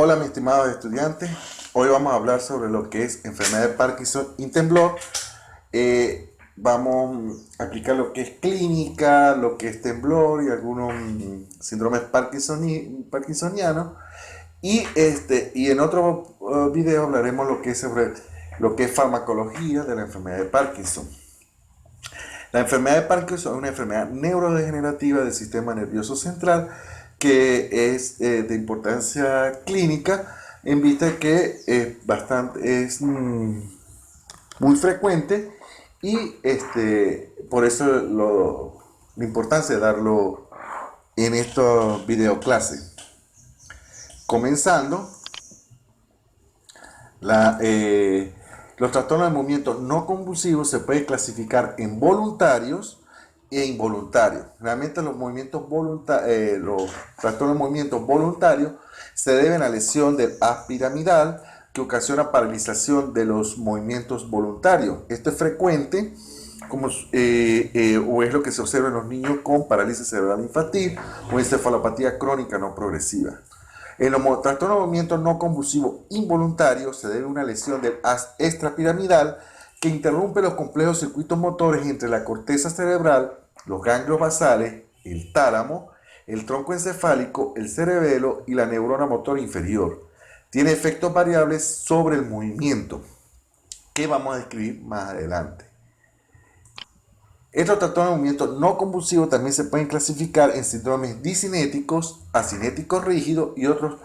Hola mis estimados estudiantes, hoy vamos a hablar sobre lo que es enfermedad de Parkinson y temblor. Vamos a aplicar lo que es clínica, lo que es temblor y algunos síndromes parkinsonianos. Y en otro video hablaremos lo que es sobre lo que es farmacología de la enfermedad de Parkinson. La enfermedad de Parkinson es una enfermedad neurodegenerativa del sistema nervioso central que es de importancia clínica en vista de que es muy frecuente y por eso la importancia de darlo en estos videoclases. Comenzando, la, eh, los trastornos de movimiento no convulsivos se pueden clasificar en voluntarios e involuntarios. Realmente los trastornos de movimiento voluntarios se deben a lesión del haz piramidal que ocasiona paralización de los movimientos voluntarios. Esto es frecuente o es lo que se observa en los niños con parálisis cerebral infantil o encefalopatía crónica no progresiva. En los trastornos de movimiento no convulsivo involuntario se debe a una lesión del haz extrapiramidal que interrumpe los complejos circuitos motores entre la corteza cerebral, los ganglios basales, el tálamo, el tronco encefálico, el cerebelo y la neurona motora inferior. Tiene efectos variables sobre el movimiento, que vamos a describir más adelante. Estos trastornos de movimiento no convulsivos también se pueden clasificar en síndromes discinéticos, acinéticos rígidos y otros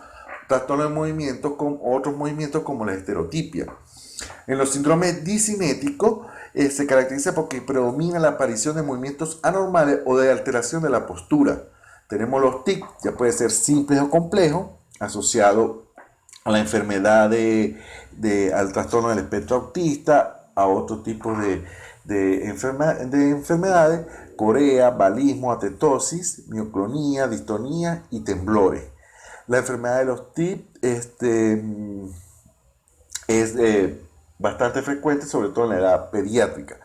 trastornos de movimiento con otros movimientos como la estereotipia. En los síndromes discinéticos se caracteriza porque predomina la aparición de movimientos anormales o de alteración de la postura. Tenemos los TIC, ya puede ser simples o complejos, asociado a la enfermedad al trastorno del espectro autista, a otro tipo de enfermedades, corea, balismo, atetosis, mioclonía, distonía y temblores. La enfermedad de los TIP es bastante frecuente, sobre todo en la edad pediátrica.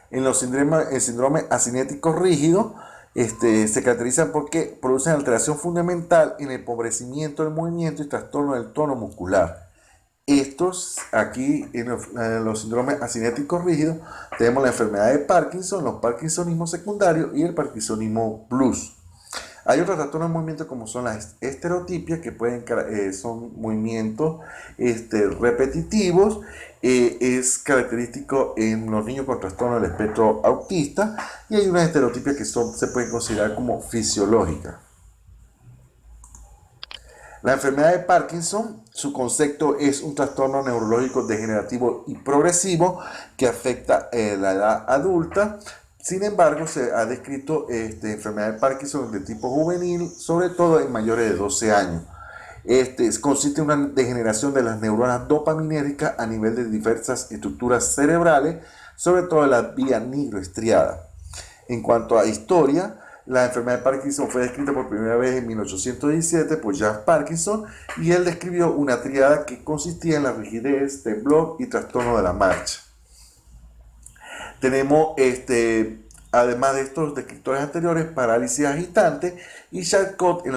El síndrome asinético rígido se caracterizan porque producen alteración fundamental en el empobrecimiento del movimiento y trastorno del tono muscular. Estos aquí en los síndromes asinéticos rígidos tenemos la enfermedad de Parkinson, los parkinsonismos secundarios y el parkinsonismo blues. Hay otros trastornos de movimiento como son las estereotipias que son movimientos repetitivos. Es característico en los niños con trastorno del espectro autista y hay unas estereotipias que se pueden considerar como fisiológicas. La enfermedad de Parkinson, su concepto es un trastorno neurológico degenerativo y progresivo que afecta la edad adulta. Sin embargo, se ha descrito enfermedad de Parkinson de tipo juvenil, sobre todo en mayores de 12 años. Consiste en una degeneración de las neuronas dopaminérgicas a nivel de diversas estructuras cerebrales, sobre todo en la vía nigroestriada. En cuanto a historia, la enfermedad de Parkinson fue descrita por primera vez en 1817 por Jan Parkinson y él describió una tríada que consistía en la rigidez, temblor y trastorno de la marcha. Tenemos, además de estos descriptores anteriores, parálisis agitante y Charcot en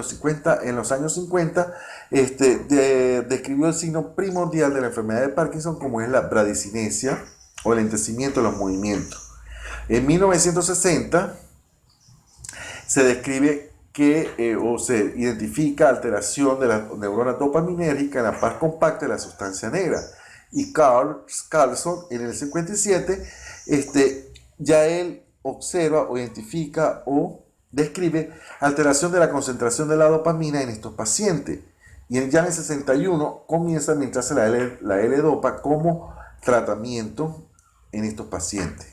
los años 50 describió el signo primordial de la enfermedad de Parkinson como es la bradicinesia o el lentecimiento de los movimientos. En 1960 se describe o se identifica alteración de la neurona dopaminérgica en la parte compacta de la sustancia negra. Y Carlson en el 57 ya él observa o identifica o describe alteración de la concentración de la dopamina en estos pacientes. Y ya en el 61 comienza a administrarse la L-Dopa como tratamiento en estos pacientes.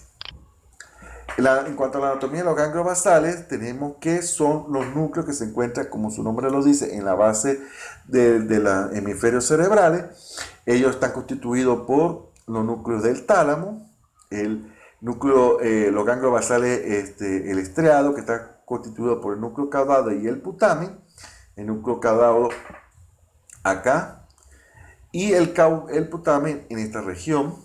En cuanto a la anatomía de los ganglios basales, tenemos que son los núcleos que se encuentran, como su nombre lo dice, en la base de los hemisferios cerebrales. Ellos están constituidos por los núcleos del tálamo, los ganglios basales, el estriado, que está constituido por el núcleo caudado y el putamen, el núcleo caudado acá, y el putamen en esta región,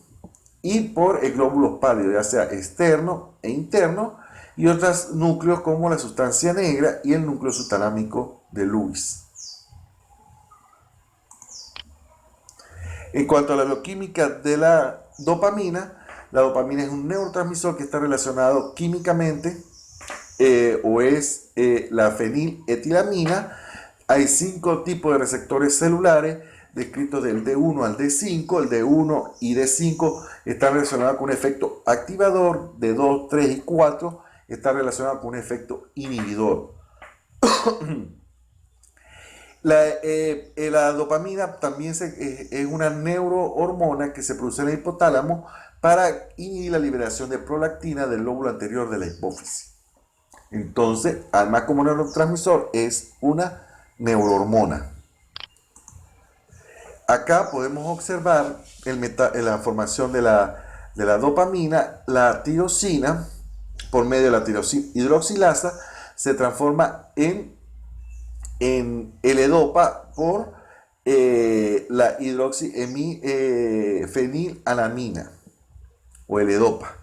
y por el glóbulo pálido, ya sea externo e interno, y otros núcleos como la sustancia negra y el núcleo subtalámico de Lewis. En cuanto a la bioquímica de la dopamina es un neurotransmisor que está relacionado químicamente o es la feniletilamina. Hay 5 tipos de receptores celulares descritos del D1 al D5. El D1 y D5 están relacionados con un efecto activador, D2, 3 y 4 está relacionado con un efecto inhibidor. La dopamina también es una neurohormona que se produce en el hipotálamo para inhibir la liberación de prolactina del lóbulo anterior de la hipófisis. Entonces, además como neurotransmisor, es una neurohormona. Acá podemos observar la formación de la dopamina. La tirosina, por medio de la tirosina hidroxilasa, se transforma en L-Dopa por la hidroxifenilalanina o L-Dopa.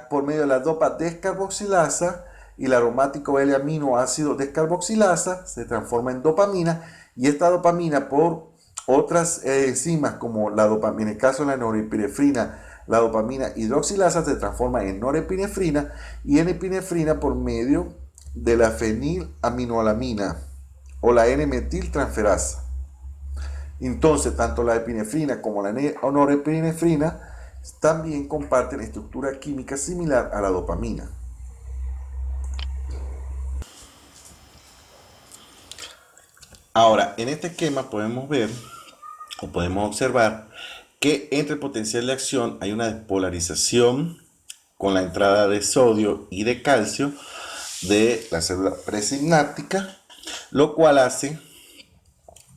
Por medio de la dopa descarboxilasa y el aromático L-aminoácido descarboxilasa se transforma en dopamina, y esta dopamina por otras enzimas como la dopamina, en el caso de la norepinefrina, la dopamina hidroxilasa se transforma en norepinefrina, y en epinefrina por medio de la fenilaminoalamina o la N-metiltransferasa. Entonces, tanto la epinefrina como la norepinefrina también comparten estructura química similar a la dopamina. Ahora, en este esquema podemos ver o podemos observar que entre el potencial de acción hay una despolarización con la entrada de sodio y de calcio de la célula presináptica, lo cual hace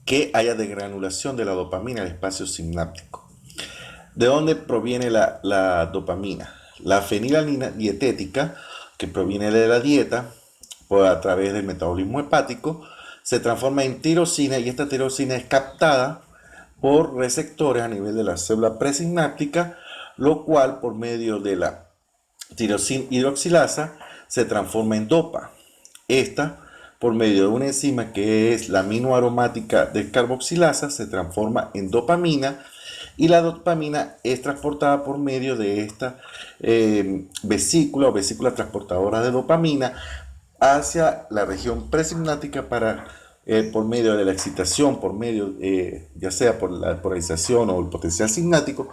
que haya degranulación de la dopamina en el espacio sináptico. ¿De dónde proviene la dopamina? La fenilalanina dietética, que proviene de la dieta, a través del metabolismo hepático, se transforma en tirosina, y esta tirosina es captada por receptores a nivel de la célula presináptica, lo cual por medio de la tirosina hidroxilasa se transforma en dopa. Esta, por medio de una enzima que es la aminoaromática descarboxilasa, se transforma en dopamina, y la dopamina es transportada por medio de esta vesícula o vesícula transportadora de dopamina hacia la región presináptica para por medio de la excitación, por medio ya sea por la polarización o el potencial sináptico,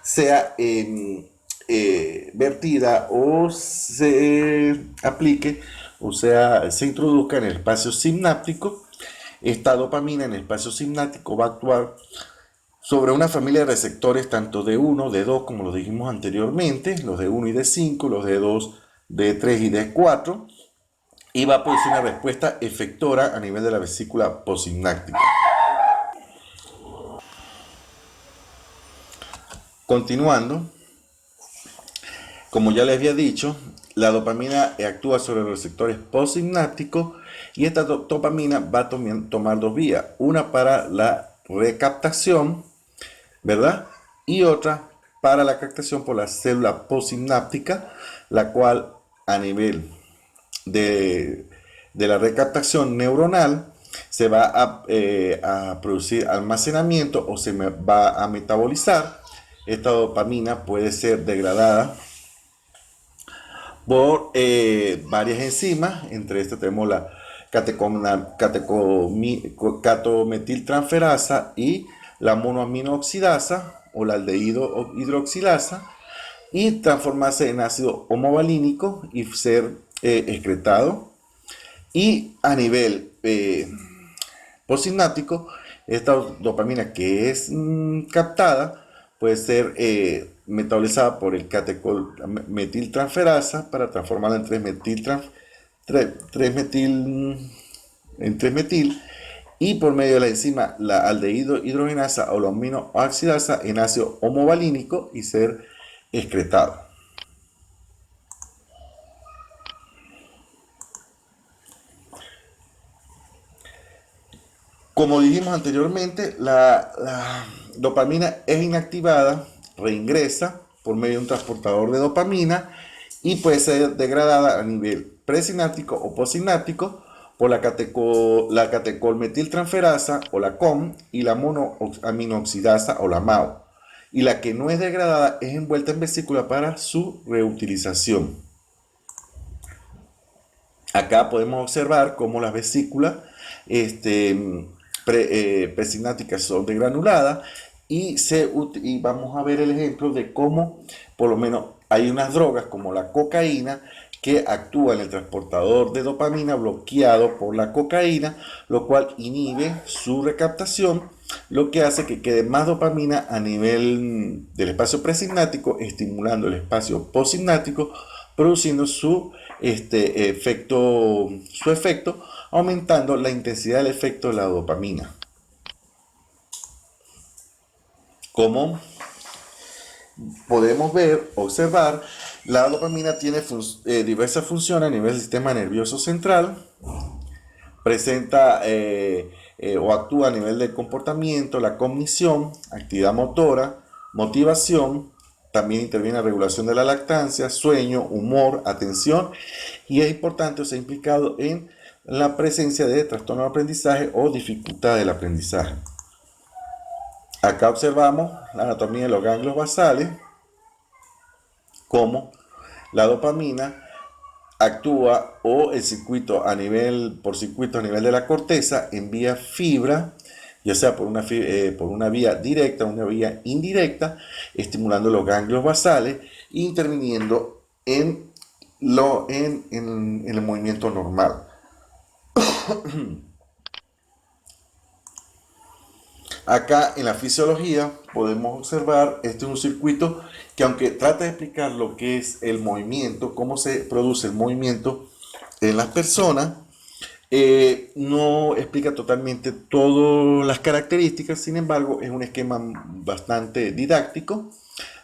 sea vertida o se aplique, o sea, se introduzca en el espacio sináptico. Esta dopamina en el espacio sináptico va a actuar sobre una familia de receptores tanto D1, D2, como lo dijimos anteriormente, los D1 y D5, los D2, D3 y D4, y va a producir una respuesta efectora a nivel de la vesícula postsináptica. Continuando, como ya les había dicho, la dopamina actúa sobre los receptores postsinápticos, y esta dopamina va a tomar 2 vías, una para la recaptación, ¿verdad? Y otra para la captación por la célula postsináptica, la cual a nivel de la recaptación neuronal se va a producir almacenamiento o se va a metabolizar. Esta dopamina puede ser degradada por varias enzimas. Entre estas tenemos la catometiltransferasa y la monoaminoxidasa o la aldehído hidroxilasa, y transformarse en ácido homovalínico y ser excretado. Y a nivel postsináptico, esta dopamina que es captada puede ser metabolizada por el catecolmetiltransferasa para transformarla en 3-metil, y por medio de la enzima la aldehído hidrogenasa o la aminooxidasa en ácido homovalínico y ser excretado. Como dijimos anteriormente, la dopamina es inactivada, reingresa por medio de un transportador de dopamina, y puede ser degradada a nivel presináptico o postsináptico por la catecolmetiltransferasa o la COM y la monoaminooxidasa o la MAO. Y la que no es degradada es envuelta en vesícula para su reutilización. Acá podemos observar cómo las vesículas presignáticas son degranuladas y vamos a ver el ejemplo de cómo por lo menos hay unas drogas como la cocaína que actúa en el transportador de dopamina bloqueado por la cocaína, lo cual inhibe su recaptación, lo que hace que quede más dopamina a nivel del espacio presignático, estimulando el espacio possignático, produciendo su efecto, aumentando la intensidad del efecto de la dopamina. Como podemos observar, la dopamina tiene diversas funciones a nivel del sistema nervioso central, presenta o actúa a nivel del comportamiento, la cognición, actividad motora, motivación, también interviene en la regulación de la lactancia, sueño, humor, atención, y es importante o sea implicado en la presencia de trastorno de aprendizaje o dificultad del aprendizaje. Acá observamos la anatomía de los ganglios basales, cómo la dopamina actúa o el circuito por circuito a nivel de la corteza envía fibra, ya sea por una vía directa o una vía indirecta, estimulando los ganglios basales e interviniendo en el movimiento normal. Acá en la fisiología podemos observar, este es un circuito que aunque trata de explicar lo que es el movimiento, cómo se produce el movimiento en las personas, no explica totalmente todas las características, sin embargo es un esquema bastante didáctico.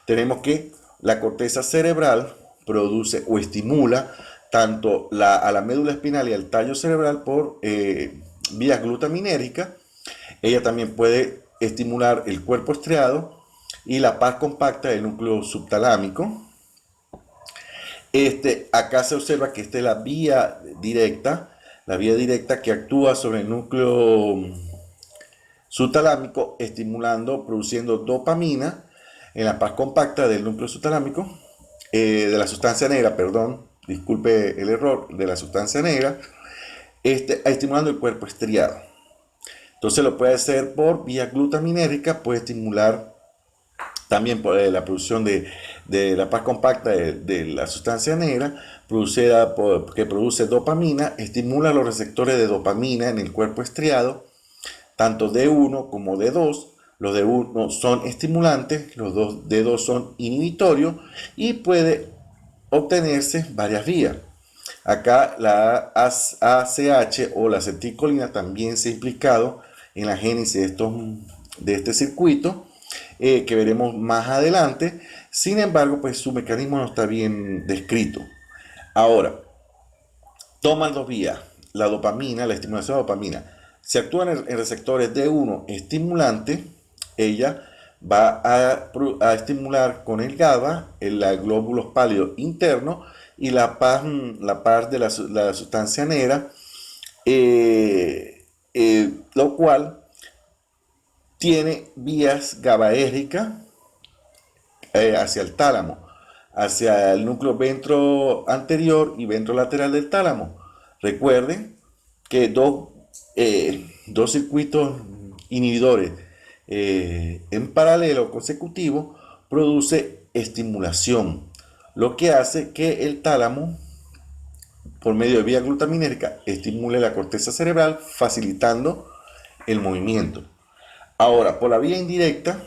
Tenemos que la corteza cerebral produce o estimula tanto a la médula espinal y al tallo cerebral por vías glutaminérgicas. Ella también puede estimular el cuerpo estriado y la paz compacta del núcleo subtalámico. Acá se observa que esta es la vía directa que actúa sobre el núcleo subtalámico, produciendo dopamina en la paz compacta del núcleo subtalámico, de la sustancia negra, perdón, disculpe el error, de la sustancia negra, estimulando el cuerpo estriado. Entonces lo puede hacer por vía glutaminérgica, puede estimular también por la producción de la paz compacta de la sustancia negra, que produce dopamina, estimula los receptores de dopamina en el cuerpo estriado, tanto D1 como D2. Los D1 son estimulantes, los D2 son inhibitorios y puede obtenerse varias vías. Acá la ACH o la acetilcolina también se ha implicado en la génesis de este circuito, que veremos más adelante. Sin embargo, pues su mecanismo no está bien descrito. Ahora, toman dos vías, la dopamina, la estimulación de dopamina. Si actúan en receptores D1 estimulante, ella va a estimular con el GABA, los glóbulos pálidos internos y la paz de la sustancia negra, lo cual tiene vías GABAérgicas hacia el tálamo, hacia el núcleo ventroanterior y ventrolateral del tálamo. Recuerden que dos circuitos inhibidores en paralelo consecutivo produce estimulación, lo que hace que el tálamo, por medio de vía glutaminérgica, estimule la corteza cerebral, facilitando el movimiento. Ahora, por la vía indirecta,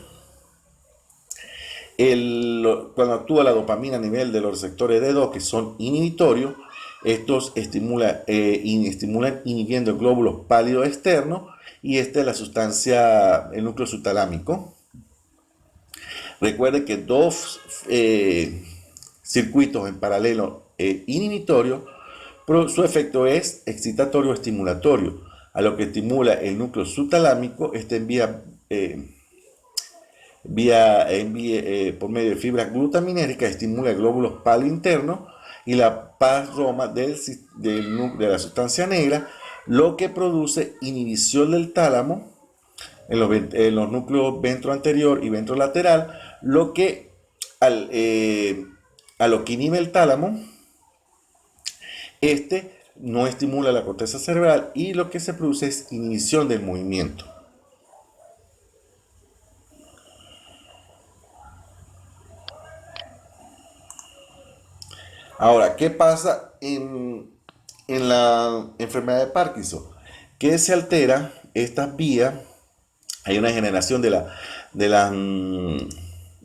cuando actúa la dopamina a nivel de los receptores D2, que son inhibitorios, estos estimulan inhibiendo el glóbulo pálido externo y esta es la sustancia, el núcleo subtalámico. Recuerde que dos circuitos en paralelo inhibitorios, su efecto es excitatorio o estimulatorio, a lo que estimula el núcleo subtalámico, por medio de fibras glutaminérgicas, estimula el glóbulo pálido interno y la paz roma de la sustancia negra, lo que produce inhibición del tálamo en los núcleos ventroanterior y ventrolateral, lo que a lo que inhibe el tálamo, no estimula la corteza cerebral y lo que se produce es inhibición del movimiento. Ahora, ¿qué pasa en la enfermedad de Parkinson? Que se altera estas vías, hay una generación de las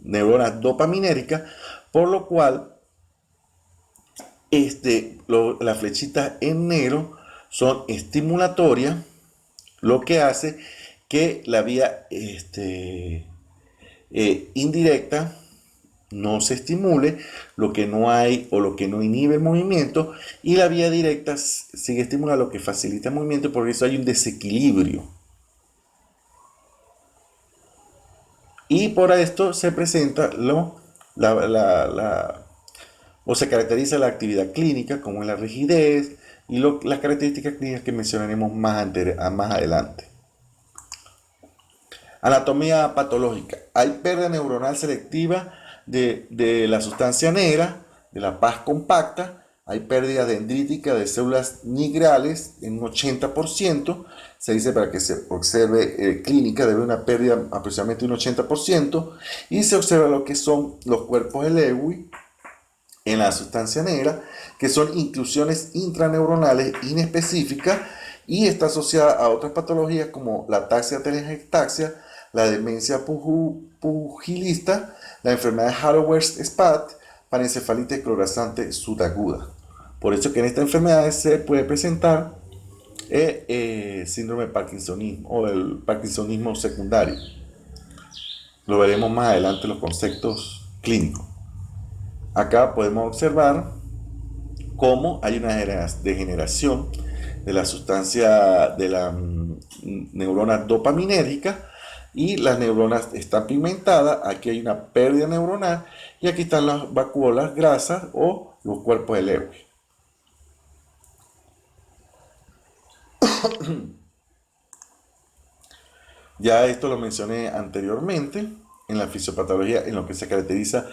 neuronas dopaminérgicas, por lo cual las flechitas en negro son estimulatorias, lo que hace que la vía indirecta no se estimule, lo que no hay o lo que no inhibe el movimiento, y la vía directa sigue estimulando, lo que facilita el movimiento, por eso hay un desequilibrio. Y por esto se presenta o se caracteriza la actividad clínica, como es la rigidez y las características clínicas que mencionaremos más adelante. Anatomía patológica. Hay pérdida neuronal selectiva de la sustancia negra, de la paz compacta. Hay pérdida dendrítica de células nigrales en un 80%. Se dice, para que se observe clínica, debe una pérdida aproximadamente un 80%. Y se observa lo que son los cuerpos de Lewy en la sustancia negra, que son inclusiones intraneuronales inespecíficas, y está asociada a otras patologías como la ataxia telangiectasia, la demencia pugilista, la enfermedad de Hallowell-Spad, parencefalitis esclerosante subaguda. Por eso que en esta enfermedad se puede presentar síndrome de Parkinsonismo o el Parkinsonismo secundario. Lo veremos más adelante en los conceptos clínicos. Acá podemos observar cómo hay una degeneración de la sustancia de la neurona dopaminérgica, y las neuronas están pigmentadas. Aquí hay una pérdida neuronal y aquí están las vacuolas grasas o los cuerpos de Lewy. Ya esto lo mencioné anteriormente en la fisiopatología, en lo que se caracteriza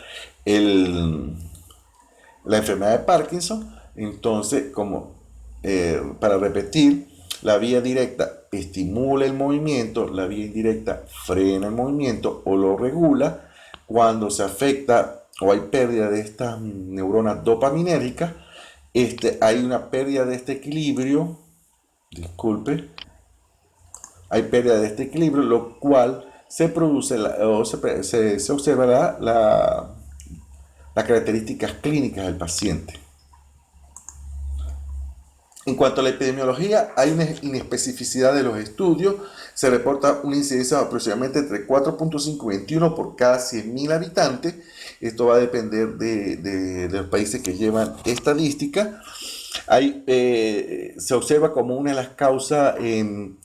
la enfermedad de Parkinson. Entonces, para repetir, la vía directa estimula el movimiento, la vía indirecta frena el movimiento o lo regula. Cuando se afecta o hay pérdida de estas neuronas dopaminérgicas, hay una pérdida de este equilibrio, hay pérdida de este equilibrio, lo cual se produce o se observa las características clínicas del paciente. En cuanto a la epidemiología, hay una inespecificidad de los estudios. Se reporta una incidencia de aproximadamente entre 4.5 y 21 por cada 100.000 habitantes. Esto va a depender de los países que llevan estadística. Se observa como una de las causas en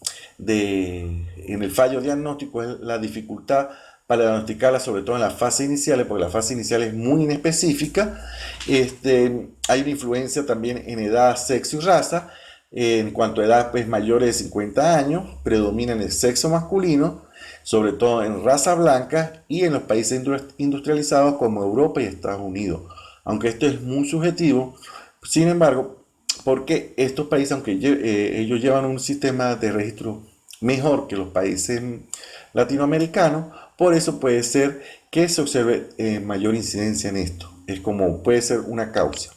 el fallo diagnóstico es la dificultad para diagnosticarla, sobre todo en las fases iniciales, porque la fase inicial es muy inespecífica. Hay una influencia también en edad, sexo y raza. En cuanto a edad, pues mayores de 50 años, predomina en el sexo masculino, sobre todo en raza blanca y en los países industrializados como Europa y Estados Unidos. Aunque esto es muy subjetivo, sin embargo, porque estos países, aunque ellos llevan un sistema de registro mejor que los países latinoamericanos, por eso puede ser que se observe mayor incidencia en esto. Es como puede ser una causa.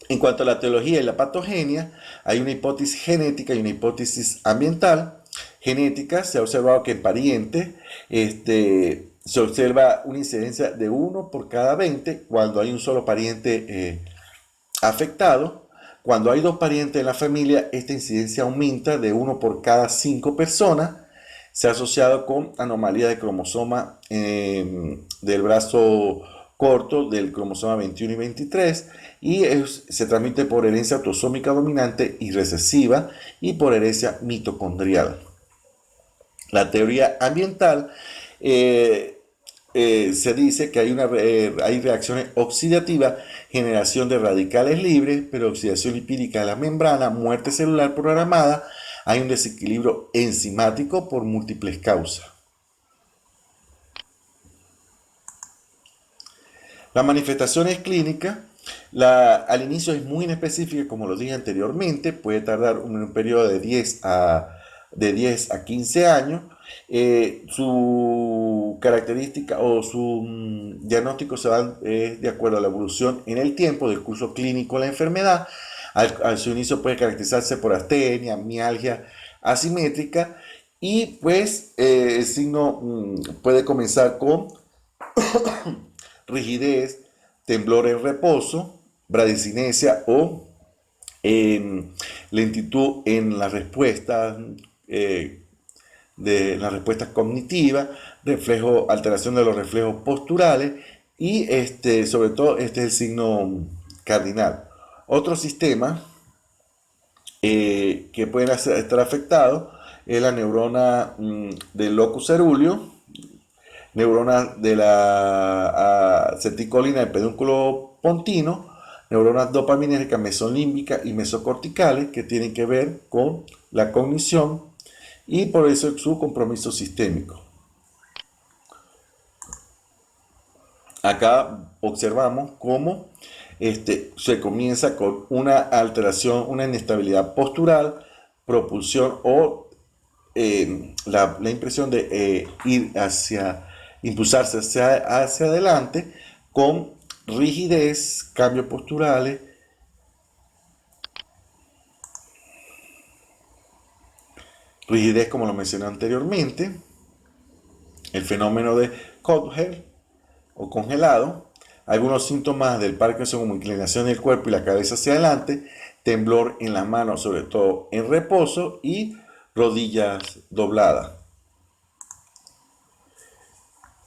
En cuanto a la etiología y la patogenia, hay una hipótesis genética y una hipótesis ambiental. Genética, se ha observado que en parientes se observa una incidencia de 1 por cada 20 cuando hay un solo pariente afectado. Cuando hay 2 parientes en la familia, esta incidencia aumenta de 1 por cada 5 personas. Se ha asociado con anomalía de cromosoma del brazo corto, del cromosoma 21 y 23, y se transmite por herencia autosómica dominante y recesiva y por herencia mitocondrial. La teoría ambiental se dice que hay reacciones oxidativas, generación de radicales libres, pero oxidación lipídica de la membrana, muerte celular programada, hay un desequilibrio enzimático por múltiples causas. Las manifestaciones clínicas, al inicio es muy inespecífica, como lo dije anteriormente, puede tardar un periodo de 10 a 15 años. Su característica o su diagnóstico se va de acuerdo a la evolución en el tiempo del curso clínico de la enfermedad. Al su inicio puede caracterizarse por astenia, mialgia asimétrica y pues el signo puede comenzar con rigidez, temblor en reposo, bradicinesia o lentitud en las respuestas, de las respuestas cognitivas, alteración de los reflejos posturales y sobre todo este es el signo cardinal. Otro sistema que pueden estar afectados es la neurona del locus ceruleo, neuronas de la aceticolina del pedúnculo pontino, neuronas dopaminérgicas mesolímbicas y mesocorticales que tienen que ver con la cognición y por eso su compromiso sistémico. Acá observamos cómo se comienza con una alteración, una inestabilidad postural, propulsión o la impresión de impulsarse hacia adelante con rigidez, cambios posturales, rigidez como lo mencioné anteriormente, el fenómeno de Kocher o congelado, algunos síntomas del Parkinson como inclinación del cuerpo y la cabeza hacia adelante, temblor en las manos, sobre todo en reposo y rodillas dobladas.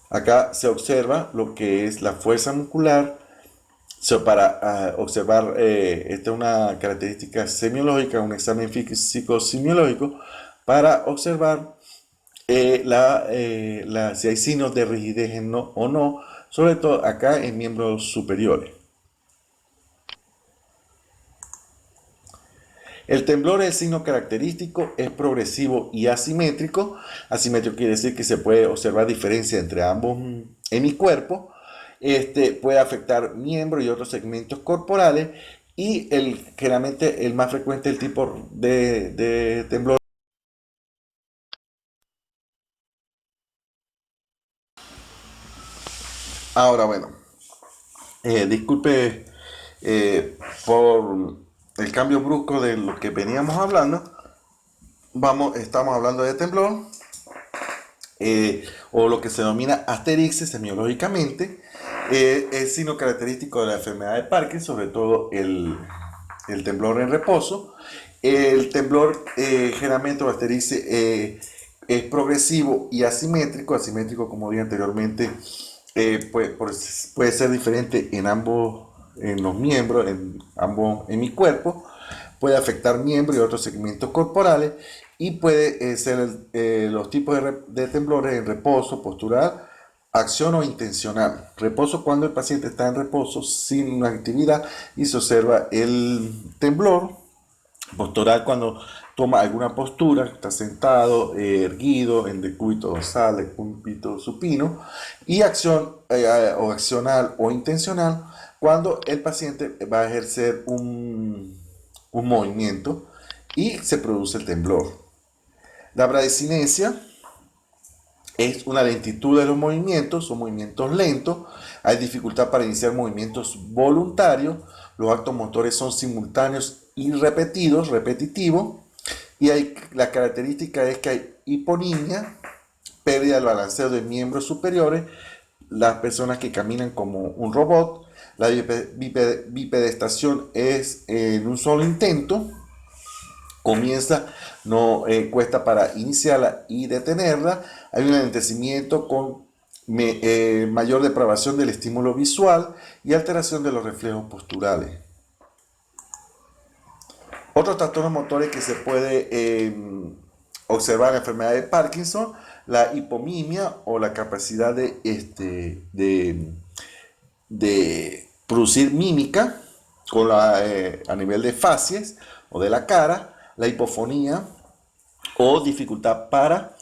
Acá se observa lo que es la fuerza muscular. Para observar, esta es una característica semiológica, un examen físico semiológico, para observar si hay signos de rigidez o no, sobre todo acá en miembros superiores. El temblor es el signo característico, es progresivo y asimétrico. Asimétrico quiere decir que se puede observar diferencia entre ambos hemicuerpos. Puede afectar miembros y otros segmentos corporales y generalmente el más frecuente el tipo de temblor. Ahora bueno, disculpe por el cambio brusco de lo que veníamos hablando. Estamos hablando de temblor, o lo que se denomina asterixis semiológicamente, es signo característico de la enfermedad de Parkinson, sobre todo el temblor en reposo. El temblor generalmente o asterixis es progresivo y asimétrico. Asimétrico, como dije anteriormente, puede ser diferente en los miembros, en mi cuerpo, puede afectar miembros y otros segmentos corporales y puede ser los tipos de temblores en reposo, postural, acción o intencional. Reposo cuando el paciente está en reposo sin una actividad y se observa el temblor. Postural cuando toma alguna postura, está sentado, erguido, en decúbito dorsal, decúbito supino, y acción o accional o intencional cuando el paciente va a ejercer un movimiento y se produce el temblor. La bradicinesia es una lentitud de los movimientos, son movimientos lentos, hay dificultad para iniciar movimientos voluntarios, los actos motores son simultáneos y repetitivos, y la característica es que hay hiponimia, pérdida del balanceo de miembros superiores, las personas que caminan como un robot, la bipedestación es en un solo intento, comienza, no cuesta para iniciarla y detenerla, hay un alentecimiento con mayor depravación del estímulo visual y alteración de los reflejos posturales. Otros trastornos motores que se puede observar la enfermedad de Parkinson, la hipomimia o la capacidad de producir mímica a nivel de facies o de la cara, la hipofonía o dificultad para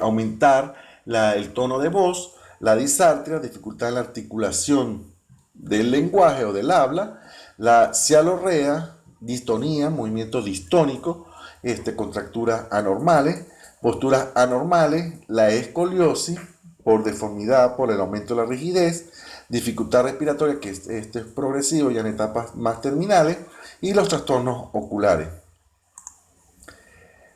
aumentar el tono de voz, la disartria, dificultad en la articulación del lenguaje o del habla, la cialorrea, distonía, movimiento distónico, contracturas anormales, posturas anormales, la escoliosis por deformidad, por el aumento de la rigidez, dificultad respiratoria, que este es progresivo ya en etapas más terminales, y los trastornos oculares.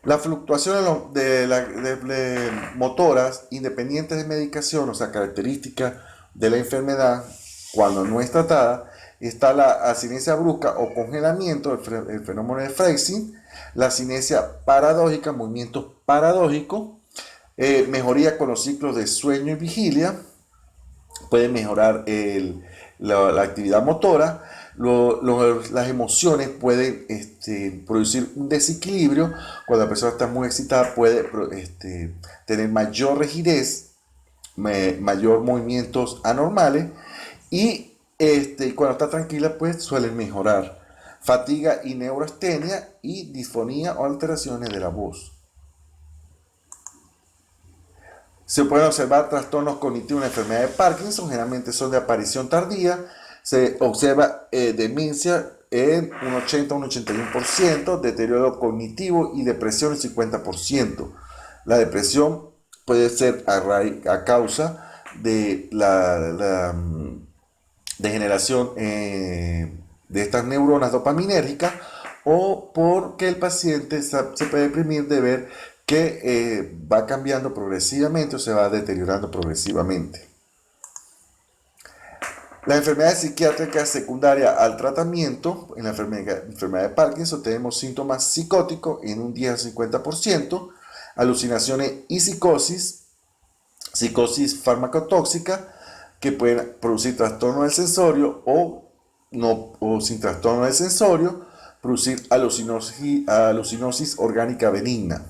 La fluctuación de motoras independientes de medicación, o sea, características de la enfermedad cuando no es tratada, está la asinesia brusca o congelamiento, el fenómeno de Freising, la asinesia paradójica, movimientos paradójicos, mejoría con los ciclos de sueño y vigilia, puede mejorar la actividad motora, las emociones pueden producir un desequilibrio. Cuando la persona está muy excitada puede tener mayor rigidez, mayor movimientos anormales y cuando está tranquila pues suelen mejorar fatiga y neurastenia y disfonía o alteraciones de la voz. Se pueden observar trastornos cognitivos en la enfermedad de Parkinson, generalmente son de aparición tardía. Se observa demencia en un 80 a un 81%, deterioro cognitivo y depresión en 50%. La depresión puede ser a causa de la degeneración de estas neuronas dopaminérgicas o porque el paciente se puede deprimir de ver que va cambiando progresivamente o se va deteriorando progresivamente. La enfermedad psiquiátrica secundaria al tratamiento, en la enfermedad de Parkinson tenemos síntomas psicóticos en un 10 al 50%, alucinaciones y psicosis farmacotóxica que pueden producir trastorno del sensorio o sin trastorno del sensorio, producir alucinosis orgánica benigna.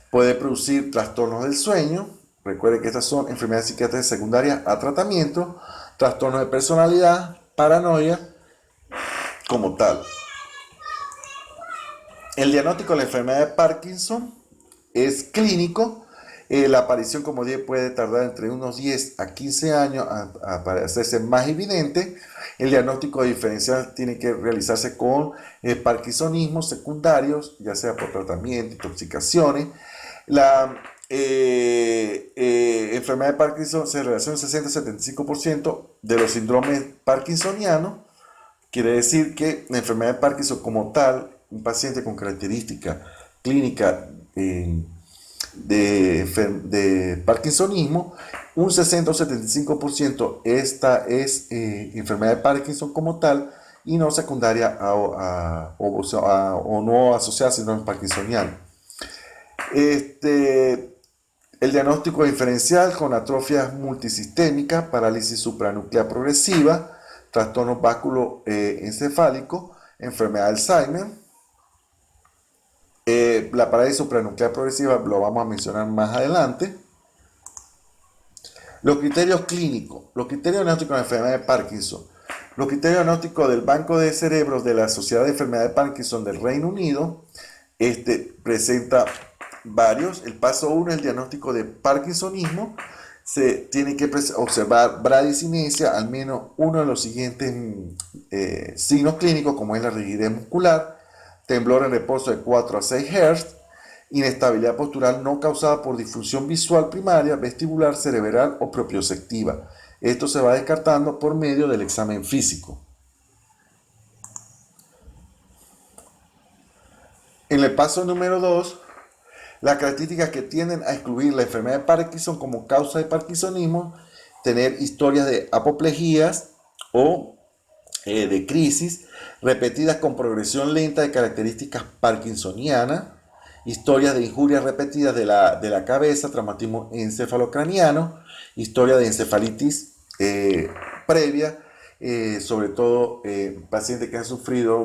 Puede producir trastornos del sueño. Recuerde que estas son enfermedades psiquiátricas secundarias a tratamiento, trastornos de personalidad, paranoia, como tal. El diagnóstico de la enfermedad de Parkinson es clínico. La aparición, como dije, puede tardar entre unos 10 a 15 años para hacerse más evidente. El diagnóstico diferencial tiene que realizarse con parkinsonismos secundarios, ya sea por tratamiento, intoxicaciones. La enfermedad de Parkinson se relaciona un 60-75% de los síndromes parkinsonianos. Quiere decir que la enfermedad de Parkinson como tal, un paciente con característica clínica de parkinsonismo, un 60 o 75% esta es enfermedad de Parkinson como tal y no secundaria o no asociada a síndrome parkinsoniano. El diagnóstico diferencial con atrofia multisistémica, parálisis supranuclear progresiva, trastorno vasculoencefálico, enfermedad de Alzheimer. La parálisis supranuclear progresiva lo vamos a mencionar más adelante. Los criterios clínicos, los criterios diagnósticos de la enfermedad de Parkinson. Los criterios diagnósticos del Banco de Cerebros de la Sociedad de Enfermedad de Parkinson del Reino Unido presenta varios. El paso 1 es el diagnóstico de parkinsonismo. Se tiene que observar bradicinesia, al menos uno de los siguientes signos clínicos, como es la rigidez muscular, temblor en reposo de 4 a 6 Hz, inestabilidad postural no causada por disfunción visual primaria, vestibular, cerebral o propioceptiva. Esto se va descartando por medio del examen físico. En el paso número 2, las características que tienden a excluir la enfermedad de Parkinson como causa de parkinsonismo, tener historias de apoplejías o de crisis repetidas con progresión lenta de características parkinsonianas, historias de injurias repetidas de la cabeza, traumatismo encefalocraniano, historia de encefalitis previa sobre todo pacientes que han sufrido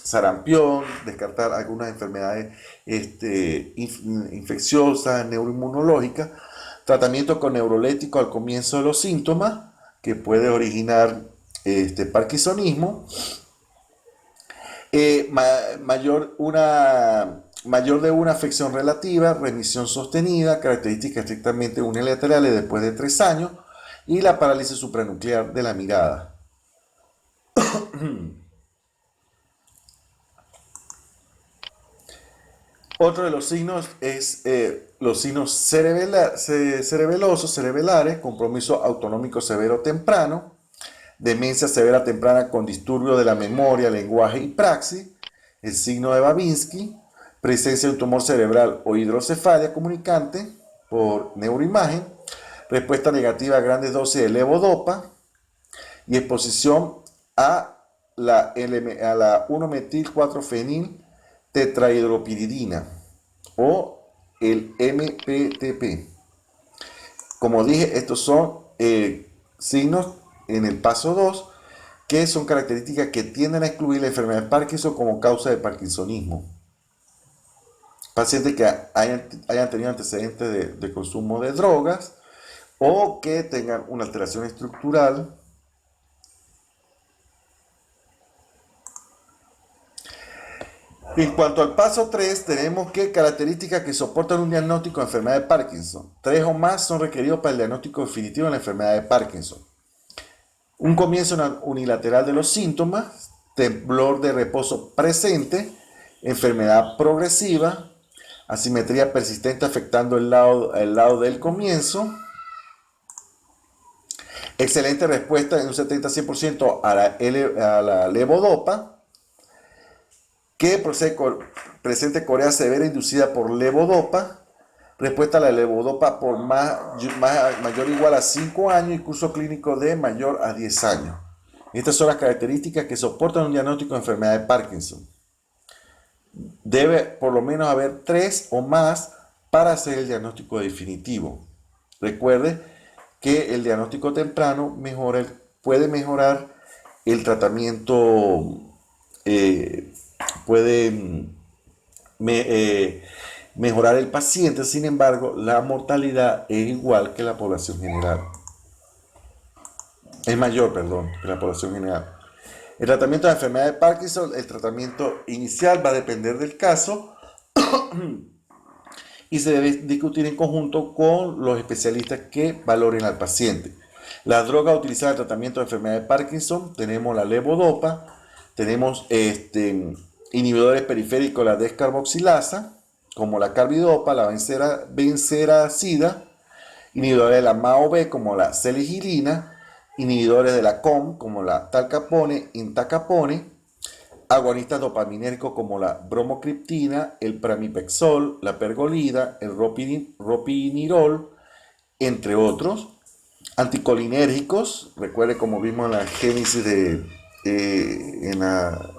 sarampión, descartar algunas enfermedades infecciosas, neuroinmunológicas, tratamiento con neurolético al comienzo de los síntomas, que puede originar parkinsonismo, mayor de una afección relativa, remisión sostenida, características estrictamente unilaterales después de 3 años, y la parálisis supranuclear de la mirada. Otro de los signos es los signos cerebelares, compromiso autonómico severo temprano, demencia severa temprana con disturbio de la memoria, lenguaje y praxis, el signo de Babinski, presencia de un tumor cerebral o hidrocefalia comunicante por neuroimagen, respuesta negativa a grandes dosis de levodopa y exposición a la 1-metil-4-fenil tetrahidropiridina o el MPTP. Como dije, estos son signos en el paso 2 que son características que tienden a excluir la enfermedad de Parkinson como causa de parkinsonismo. Pacientes que hayan tenido antecedentes de consumo de drogas o que tengan una alteración estructural. En cuanto al paso 3, tenemos que características que soportan un diagnóstico de enfermedad de Parkinson. 3 o más son requeridos para el diagnóstico definitivo de la enfermedad de Parkinson. Un comienzo unilateral de los síntomas, temblor de reposo presente, enfermedad progresiva, asimetría persistente afectando el lado del comienzo, excelente respuesta en un 70-100% a la levodopa, que presente corea severa inducida por levodopa, respuesta a la levodopa por mayor o igual a 5 años y curso clínico de mayor a 10 años. Estas son las características que soportan un diagnóstico de enfermedad de Parkinson. Debe por lo menos haber 3 o más para hacer el diagnóstico definitivo. Recuerde que el diagnóstico temprano puede mejorar el tratamiento, puede mejorar el paciente. Sin embargo, la mortalidad es igual que la población general. Es mayor, perdón, que la población general. El tratamiento de la enfermedad de Parkinson, el tratamiento inicial va a depender del caso y se debe discutir en conjunto con los especialistas que valoren al paciente. Las drogas utilizadas en el tratamiento de enfermedad de Parkinson, tenemos la levodopa, tenemos inhibidores periféricos de la descarboxilasa, como la carbidopa, la benseracida, inhibidores de la MAO-B como la seligilina, inhibidores de la COM como la talcapone, intacapone, agonistas dopaminérgicos como la bromocriptina, el pramipexol, la pergolida, el ropinirol, entre otros. Anticolinérgicos, recuerde como vimos en la génesis en la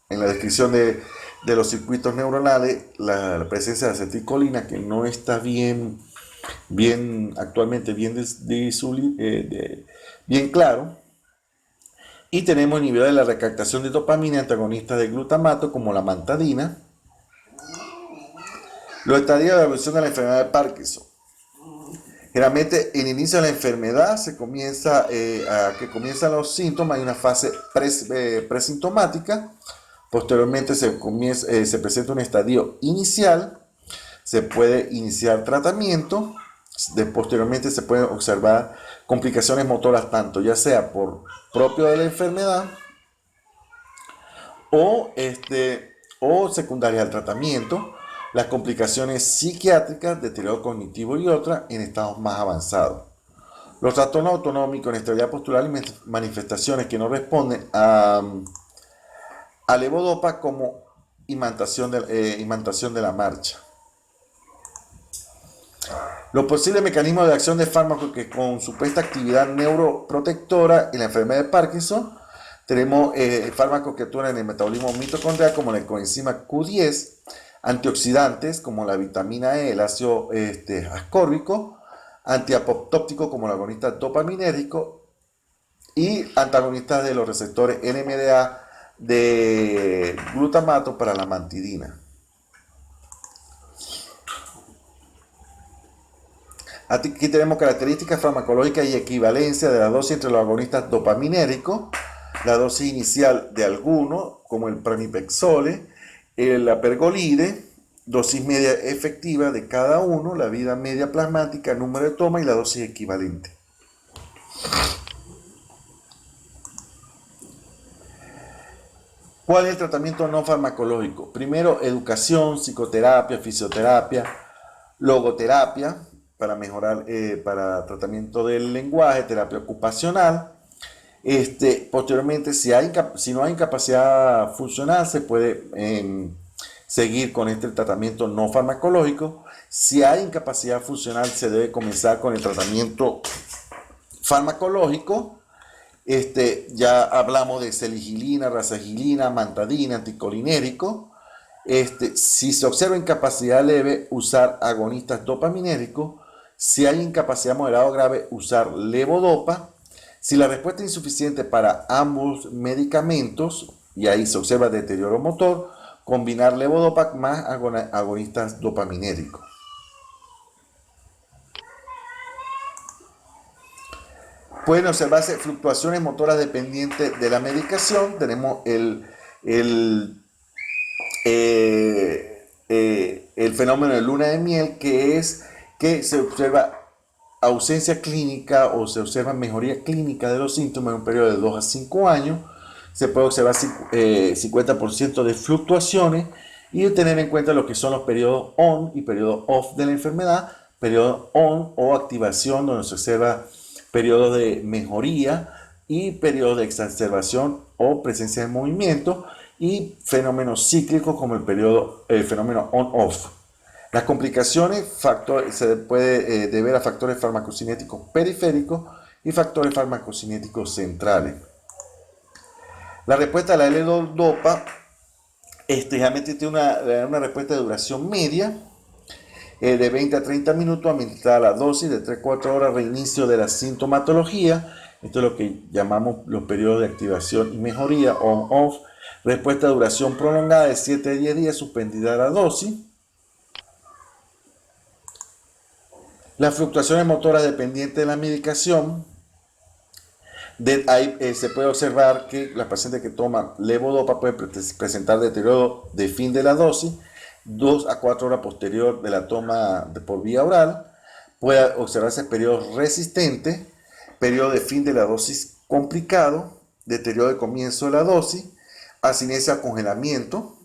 descripción de los circuitos neuronales, la presencia de acetilcolina que no está actualmente bien claro. Y tenemos inhibidores de la recaptación de dopamina, antagonistas de glutamato como la mantadina. Los estadios de evolución de la enfermedad de Parkinson. Generalmente, en el inicio de la enfermedad que comienzan los síntomas, hay una fase presintomática. Posteriormente se presenta un estadio inicial. Se puede iniciar tratamiento. Posteriormente se pueden observar complicaciones motoras, tanto ya sea por propio de la enfermedad o secundarias al tratamiento. Las complicaciones psiquiátricas, deterioro cognitivo y otras en estados más avanzados. Los trastornos autonómicos, inestabilidad postural y manifestaciones que no responden a levodopa como imantación de la marcha. Los posibles mecanismos de acción de fármacos que con supuesta actividad neuroprotectora en la enfermedad de Parkinson, tenemos fármacos que actúan en el metabolismo mitocondrial como la coenzima Q10, antioxidantes como la vitamina E, el ácido ascórbico, antiapoptóptico como el agonista dopaminérgico y antagonistas de los receptores NMDA de glutamato para la mantidina. Aquí tenemos características farmacológicas y equivalencia de la dosis entre los agonistas dopaminéricos, la dosis inicial de alguno, como el pramipexole, la pergolide, dosis media efectiva de cada uno, la vida media plasmática, número de toma y la dosis equivalente. ¿Cuál es el tratamiento no farmacológico? Primero, educación, psicoterapia, fisioterapia, logoterapia para mejorar, para tratamiento del lenguaje, terapia ocupacional. Posteriormente, si no hay incapacidad funcional, se puede seguir con este tratamiento no farmacológico. Si hay incapacidad funcional, se debe comenzar con el tratamiento farmacológico. Ya hablamos de seligilina, rasagilina, mantadina, anticolinérico. Si se observa incapacidad leve, usar agonistas dopaminéricos. Si hay incapacidad moderada o grave, usar levodopa. Si la respuesta es insuficiente para ambos medicamentos, y ahí se observa deterioro motor, combinar levodopa más agonistas dopaminéricos. Pueden observarse fluctuaciones motoras dependientes de la medicación. Tenemos el fenómeno de luna de miel, que es que se observa ausencia clínica o se observa mejoría clínica de los síntomas en un periodo de 2 a 5 años. Se puede observar 50% de fluctuaciones y tener en cuenta lo que son los periodos on y periodos off de la enfermedad. Periodo on o activación, donde se observa periodos de mejoría y periodos de exacerbación o presencia de movimiento, y fenómenos cíclicos como el fenómeno on-off. Las complicaciones se puede deber a factores farmacocinéticos periféricos y factores farmacocinéticos centrales. La respuesta a la L-dopa generalmente tiene una respuesta de duración media de 20 a 30 minutos, administrada la dosis de 3 a 4 horas, reinicio de la sintomatología. Esto es lo que llamamos los periodos de activación y mejoría, on-off. Respuesta de duración prolongada de 7 a 10 días, suspendida la dosis. Las fluctuaciones motoras dependientes de la medicación. Se puede observar que las pacientes que toman levodopa pueden presentar deterioro de fin de la dosis 2 a 4 horas posterior de la toma por vía oral. Puede observarse periodos resistentes, periodo de fin de la dosis complicado, deterioro de comienzo de la dosis, asinesia, congelamiento,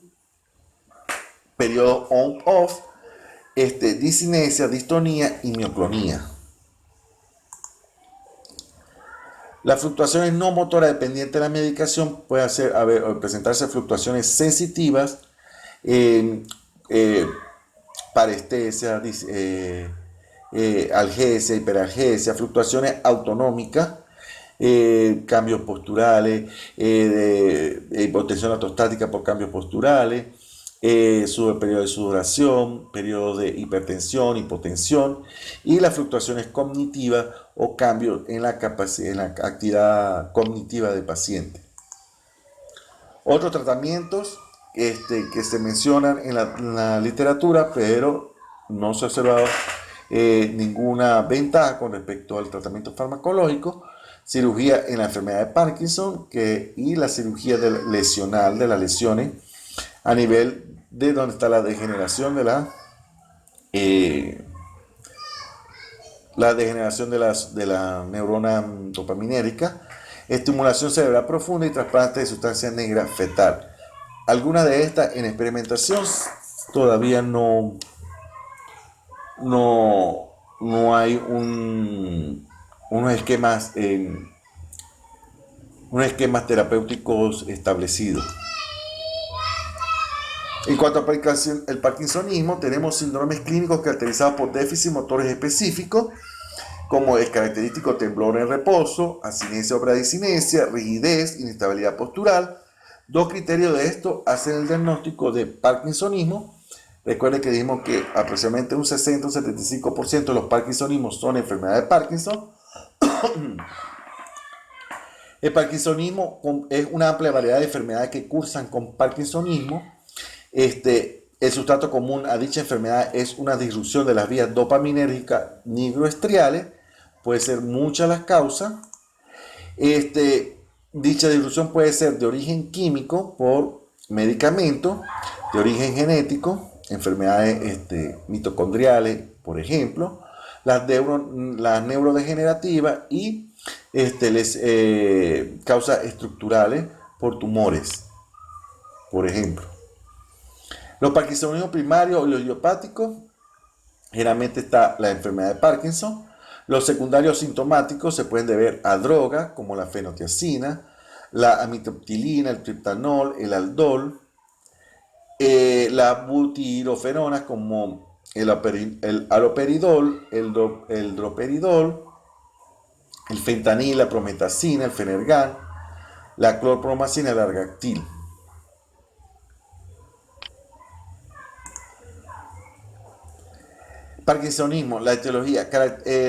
periodo on-off, disinesia, distonía y mioclonía. Las fluctuaciones no motoras dependientes de la medicación pueden presentarse fluctuaciones sensitivas, parestesia, algesia, hiperalgesia, fluctuaciones autonómicas, cambios posturales, hipotensión ortostática por cambios posturales, periodo de sudoración, periodo de hipertensión, hipotensión, y las fluctuaciones cognitivas o cambios en la actividad cognitiva del paciente. Otros tratamientos que se mencionan en la literatura, pero no se ha observado ninguna ventaja con respecto al tratamiento farmacológico: cirugía en la enfermedad de Parkinson y la cirugía lesional de las lesiones a nivel de donde está la degeneración de la neurona dopaminérgica, estimulación cerebral profunda y trasplante de sustancia negra fetal. Algunas de estas en experimentación todavía no hay unos esquemas terapéuticos establecidos. En cuanto al parkinsonismo, tenemos síndromes clínicos caracterizados por déficits motores específicos, como el característico temblor en reposo, asinesia o bradicinesia, rigidez, inestabilidad postural. Dos criterios de esto hacen el diagnóstico de parkinsonismo. Recuerden que dijimos que aproximadamente un 60 o 75% de los parkinsonismos son enfermedad de Parkinson. El parkinsonismo es una amplia variedad de enfermedades que cursan con parkinsonismo. El sustrato común a dicha enfermedad es una disrupción de las vías dopaminérgicas nigroestriales. Puede ser muchas las causas. Dicha disrupción puede ser de origen químico por medicamentos, de origen genético, enfermedades mitocondriales, por ejemplo, las neurodegenerativas y causas estructurales por tumores, por ejemplo. Los parkinsonismos primarios y los idiopáticos, generalmente está la enfermedad de Parkinson. Los secundarios sintomáticos se pueden deber a drogas como la fenotiazina, la amitriptilina, el triptanol, el aldol, las butirofenonas como el aloperidol, el droperidol, el fentanil, la prometacina, el fenergan, la clorpromacina, el argactil. Parkinsonismo, la etiología,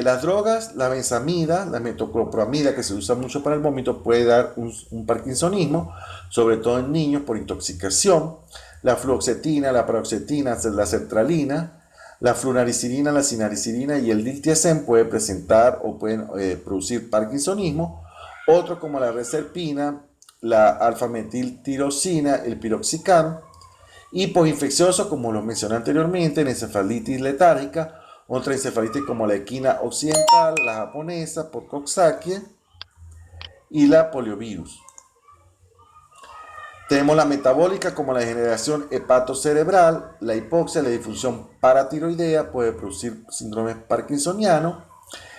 las drogas, la benzamida, la metoclopramida que se usa mucho para el vómito puede dar un parkinsonismo, sobre todo en niños por intoxicación. La fluoxetina, la paroxetina, la sertralina, la flunaricilina, la sinaricilina y el diltiazem pueden presentar o pueden producir parkinsonismo. Otros como la reserpina, la alfa-metiltirosina, el piroxicam. Y posinfecciosos, como los mencioné anteriormente, en encefalitis letárgica, otra encefalitis como la equina occidental, la japonesa por Coxsackie y la poliovirus. Tenemos la metabólica como la degeneración hepatocerebral, la hipoxia, la disfunción paratiroidea puede producir síndromes parkinsonianos,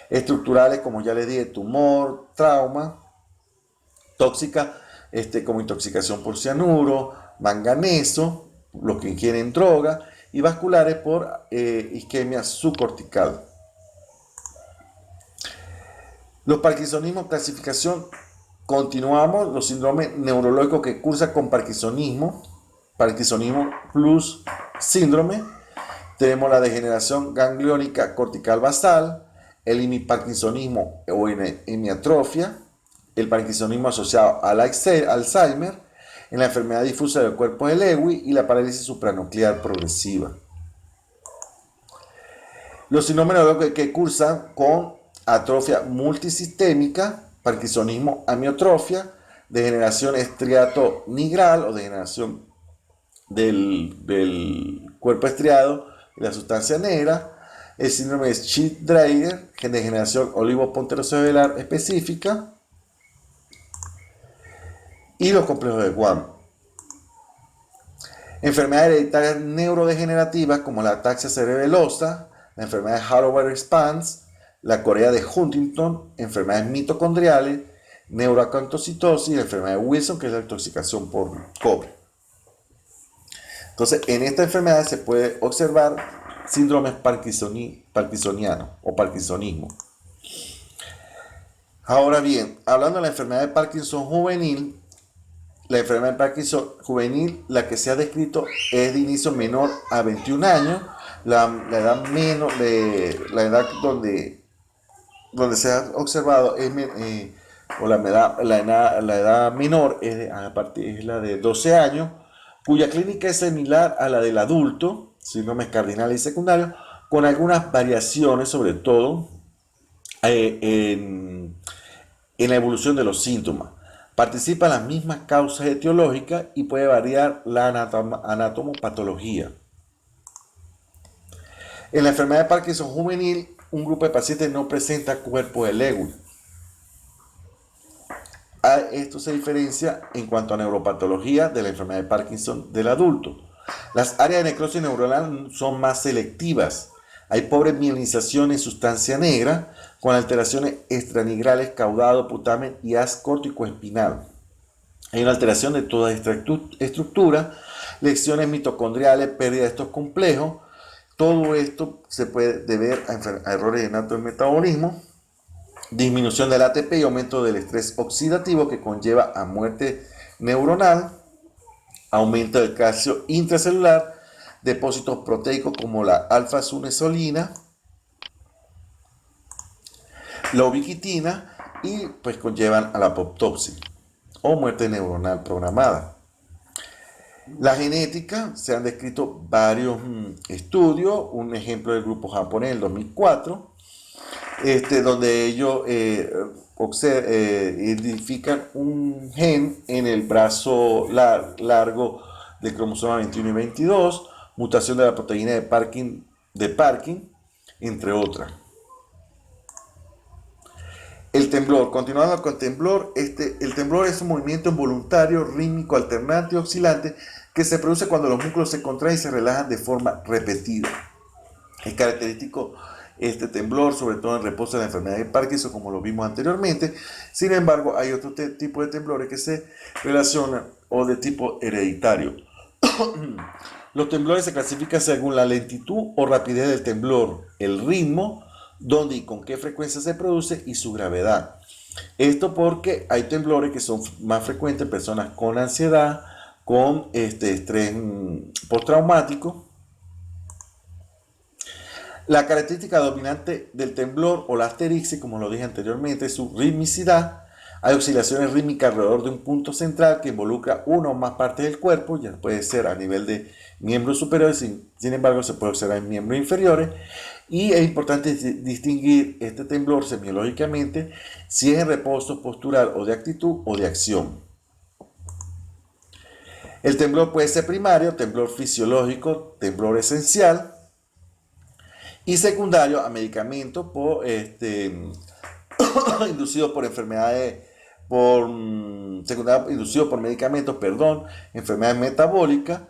estructurales como ya les dije, tumor, trauma, tóxica como intoxicación por cianuro, manganeso, los que ingieren droga, y vasculares por isquemia subcortical. Los parkinsonismos, clasificación, continuamos, los síndromes neurológicos que cursan con parkinsonismo plus síndrome. Tenemos la degeneración gangliónica cortical basal, el hemiparkinsonismo o hemiatrofia, el parkinsonismo asociado al Alzheimer, en la enfermedad difusa del cuerpo de Lewy y la parálisis supranuclear progresiva. Los síndromes neurológicos que cursan con atrofia multisistémica, parkinsonismo amiotrofia, degeneración estriato-nigral o degeneración del cuerpo estriado y la sustancia negra, el síndrome de Schild-Dreyer, degeneración olivoponterocelular específica, y los complejos de Guam. Enfermedades hereditarias neurodegenerativas como la ataxia cerebelosa, la enfermedad de Hallowell-Spans, la corea de Huntington, enfermedades mitocondriales, neuroacantocitosis, la enfermedad de Wilson, que es la intoxicación por cobre. Entonces, en esta enfermedad se puede observar síndromes parkinsonianos o parkinsonismo. Ahora bien, hablando de la enfermedad de Parkinson juvenil, la enfermedad de Parkinson juvenil, la que se ha descrito es de inicio menor a 21 años, la edad donde se ha observado es, la edad menor es la de 12 años, cuya clínica es similar a la del adulto, síndromes cardinales y secundarios, con algunas variaciones, sobre todo en la evolución de los síntomas. Participa en las mismas causas etiológicas y puede variar la anatomopatología. En la enfermedad de Parkinson juvenil, un grupo de pacientes no presenta cuerpo de Lewy. Esto se diferencia en cuanto a neuropatología de la enfermedad de Parkinson del adulto. Las áreas de necrosis neuronal son más selectivas. Hay pobre mielinización en sustancia negra, con alteraciones extranigrales, caudado, putamen y haz córtico-espinal. Hay una alteración de toda esta estructura, lesiones mitocondriales, pérdida de estos complejos. Todo esto se puede deber a errores de nato del metabolismo, disminución del ATP y aumento del estrés oxidativo que conlleva a muerte neuronal, aumento del calcio intracelular, depósitos proteicos como la alfa-sunesolina, la ubiquitina y pues conllevan a la apoptosis o muerte neuronal programada. La genética, se han descrito varios estudios, un ejemplo del grupo japonés en el 2004, donde ellos identifican un gen en el brazo largo del cromosoma 21 y 22, mutación de la proteína de Parkin, entre otras. El temblor, continuando con el temblor, el temblor es un movimiento involuntario, rítmico, alternante y oscilante que se produce cuando los músculos se contraen y se relajan de forma repetida. Es característico este temblor, sobre todo en reposo de la enfermedad de Parkinson, como lo vimos anteriormente. Sin embargo, hay otro tipo de temblores que se relacionan o de tipo hereditario. Los temblores se clasifican según la lentitud o rapidez del temblor, el ritmo, dónde y con qué frecuencia se produce y su gravedad. Esto porque hay temblores que son más frecuentes en personas con ansiedad, con estrés postraumático. La característica dominante del temblor o la asterixis, como lo dije anteriormente, es su ritmicidad. Hay oscilaciones rítmicas alrededor de un punto central que involucra una o más partes del cuerpo, ya puede ser a nivel de miembros superiores, sin embargo se puede observar en miembros inferiores. Y es importante distinguir este temblor semiológicamente si es en reposo postural o de actitud o de acción. El temblor puede ser primario, temblor fisiológico, temblor esencial, y secundario a medicamentos inducido por enfermedades, inducido por medicamentos, enfermedades metabólicas,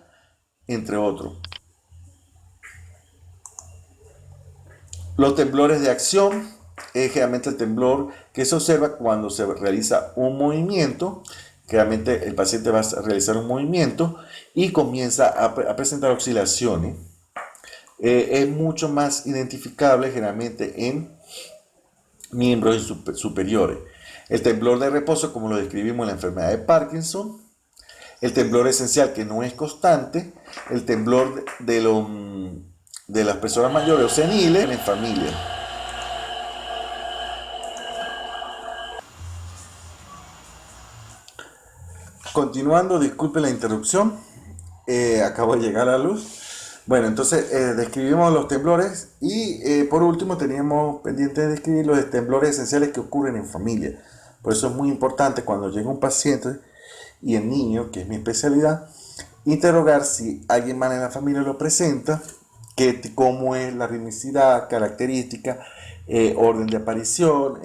entre otros. Los temblores de acción es generalmente el temblor que se observa cuando se realiza un movimiento. Generalmente el paciente va a realizar un movimiento y comienza a presentar oscilaciones. Es mucho más identificable generalmente en miembros superiores. El temblor de reposo, como lo describimos en la enfermedad de Parkinson. El temblor esencial, que no es constante. El temblor de las personas mayores o seniles en familia. Continuando, disculpe la interrupción, acabo de llegar a la luz. Bueno, entonces describimos los temblores y por último teníamos pendiente de describir los temblores esenciales que ocurren en familia. Por eso es muy importante cuando llega un paciente y el niño, que es mi especialidad, interrogar si alguien más en la familia lo presenta, cómo es la ritmicidad, característica, orden de aparición,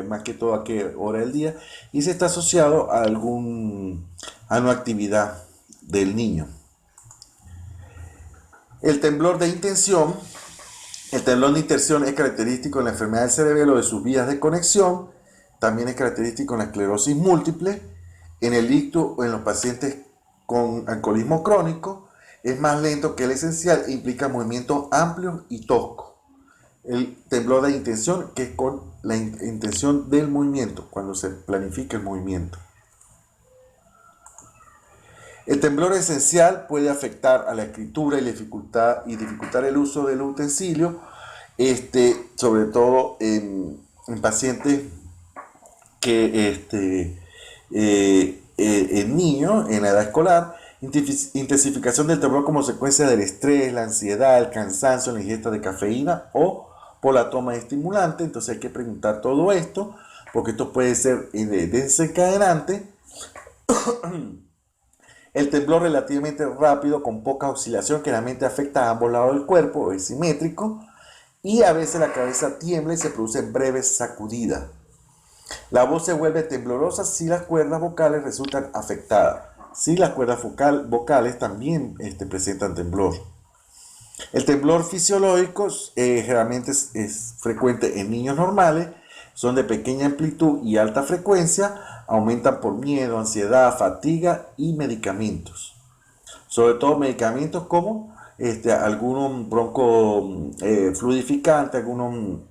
más que todo a qué hora del día, y si está asociado a una actividad del niño. El temblor de intención. El temblor de intención es característico en la enfermedad del cerebelo de sus vías de conexión. También es característico en la esclerosis múltiple, en el ictus o en los pacientes con alcoholismo crónico. Es más lento que el esencial e implica movimientos amplios y toscos. El temblor de intención, que es con la intención del movimiento, cuando se planifica el movimiento. El temblor esencial puede afectar a la escritura y dificultar el uso del utensilio, sobre todo en pacientes en niños en la edad escolar. Intensificación del temblor como consecuencia del estrés, la ansiedad, el cansancio, la ingesta de cafeína o por la toma de estimulante. Entonces hay que preguntar todo esto, porque esto puede ser desencadenante. El temblor relativamente rápido con poca oscilación que generalmente afecta a ambos lados del cuerpo, es simétrico, y a veces la cabeza tiembla y se producen breves sacudidas. La voz se vuelve temblorosa si las cuerdas vocales resultan afectadas. Si las cuerdas vocales también presentan temblor. El temblor fisiológico generalmente es frecuente en niños normales, son de pequeña amplitud y alta frecuencia, aumentan por miedo, ansiedad, fatiga y medicamentos. Sobre todo medicamentos como algunos broncofluidificantes, algunos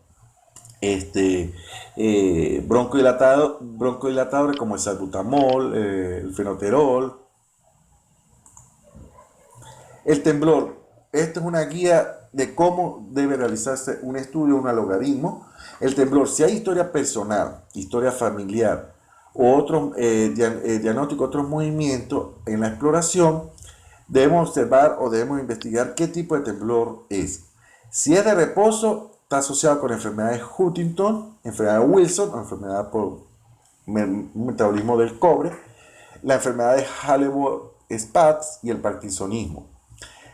broncodilatadores como el salbutamol, el fenoterol. El temblor. Esta es una guía de cómo debe realizarse un estudio, un logaritmo. El temblor, si hay historia personal, historia familiar o otros diagnóstico, otros movimientos en la exploración, debemos observar o debemos investigar qué tipo de temblor es. Si es de reposo, está asociado con enfermedades Huntington, enfermedad de Wilson o enfermedad por metabolismo del cobre, la enfermedad de Hallervos-Spatz y el parkinsonismo.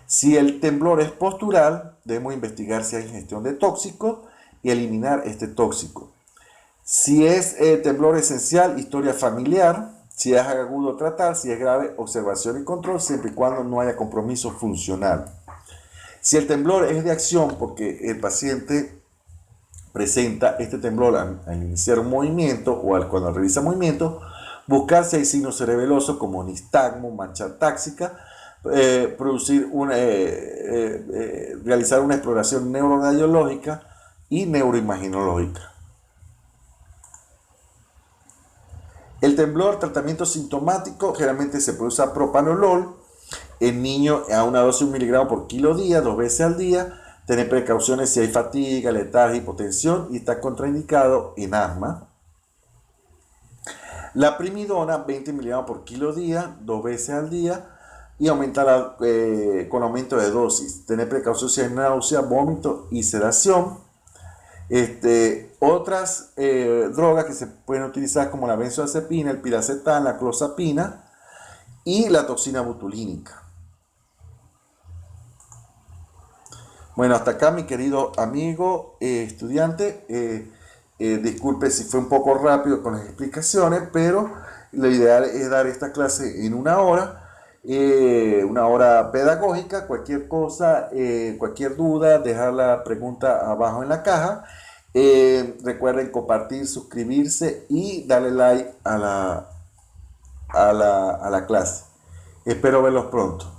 Si el temblor es postural, debemos investigar si hay ingestión de tóxicos y eliminar este tóxico. Si es temblor esencial, historia familiar. Si es agudo, tratar. Si es grave, observación y control, siempre y cuando no haya compromiso funcional. Si el temblor es de acción, porque el paciente presenta este temblor al iniciar un movimiento o cuando realiza movimiento, buscar si hay signos cerebelosos como nistagmo, mancha táxica, realizar una exploración neuroradiológica y neuroimaginológica. El temblor, tratamiento sintomático, generalmente se puede usar propanolol en niños a una dosis de 1 miligramo por kilo día, 2 veces al día. Tener precauciones si hay fatiga, letargia, hipotensión y está contraindicado en asma. La primidona, 20 miligramos por kilo día, 2 veces al día y aumentar con aumento de dosis. Tener precaución si hay náusea, vómito y sedación. Otras drogas que se pueden utilizar como la benzodiazepina, el piracetam, la clozapina y la toxina botulínica. Bueno, hasta acá mi querido amigo estudiante. Disculpe si fue un poco rápido con las explicaciones, pero lo ideal es dar esta clase en una hora pedagógica. Cualquier cosa, cualquier duda, dejar la pregunta abajo en la caja. Recuerden compartir, suscribirse y darle like a la clase. Espero verlos pronto.